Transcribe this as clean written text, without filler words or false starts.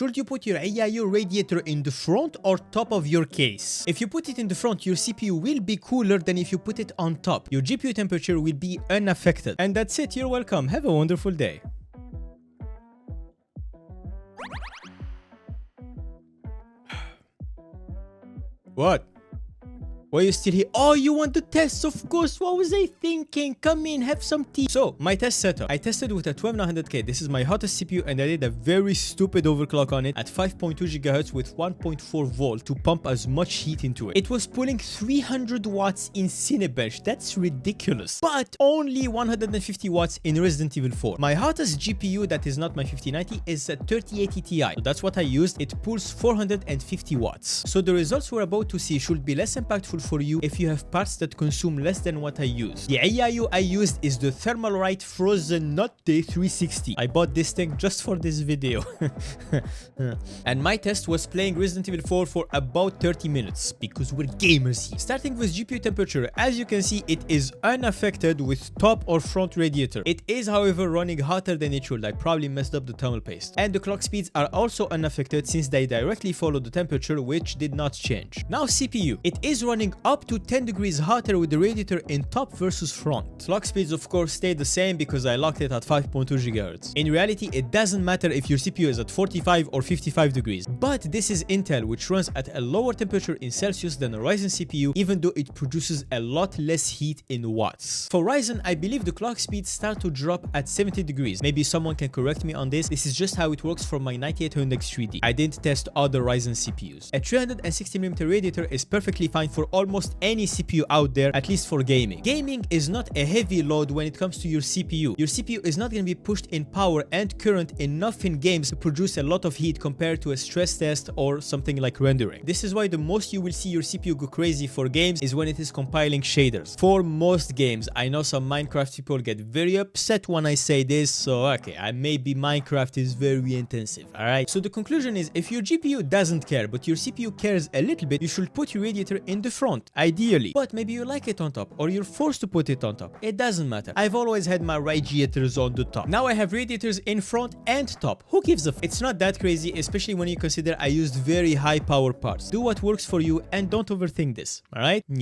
Should you put your AIO radiator in the front or top of your case? If you put it in the front, your CPU will be cooler than if you put it on top. Your GPU temperature will be unaffected. And that's it, you're welcome. Have a wonderful day. What? Why are you still here? Oh, you want the tests, of course. What was I thinking? Come in, have some tea. So, my test setup. I tested with a 12900K. This is my hottest CPU, and I did a very stupid overclock on it at 5.2 GHz with 1.4 volt to pump as much heat into it. It was pulling 300 watts in Cinebench. That's ridiculous. But only 150 watts in Resident Evil 4. My hottest GPU that is not my 5090 is a 3080 Ti. So that's what I used. It pulls 450 watts. So the results we're about to see should be less impactful for you if you have parts that consume less than what I used. The AIO I used is the Thermalright Frozen Nut Day 360. I bought this thing just for this video. And my test was playing Resident Evil 4 for about 30 minutes because we're gamers here. Starting with GPU temperature, as you can see, it is unaffected with top or front radiator. It is, however, running hotter than it should. I probably messed up the thermal paste. And the clock speeds are also unaffected since they directly follow the temperature, which did not change. Now CPU. It is running up to 10 degrees hotter with the radiator in top versus front. Clock speeds of course stay the same because I locked it at 5.2 GHz. In reality, it doesn't matter if your CPU is at 45 or 55 degrees. But this is Intel, which runs at a lower temperature in Celsius than a Ryzen CPU, even though it produces a lot less heat in watts. For Ryzen, I believe the clock speeds start to drop at 70 degrees. Maybe someone can correct me on this. This is just how it works for my 9800X3D. I didn't test other Ryzen CPUs. A 360mm radiator is perfectly fine for almost any CPU out there, at least for gaming. Gaming is not a heavy load when it comes to your CPU. Your CPU is not going to be pushed in power and current enough in games to produce a lot of heat compared to a stress test or something like rendering. This is why the most you will see your CPU go crazy for games is when it is compiling shaders. For most games, I know some Minecraft people get very upset when I say this, so okay, maybe Minecraft is very intensive, alright? So the conclusion is, if your GPU doesn't care, but your CPU cares a little bit, you should put your radiator in the front, ideally. But maybe you like it on top, or you're forced to put it on top. It doesn't matter. I've always had my radiators on the top. Now I have radiators in front and top. Who gives a f? It's not that crazy, especially when you consider I used very high power parts. Do what works for you and don't overthink this, alright? Yeah.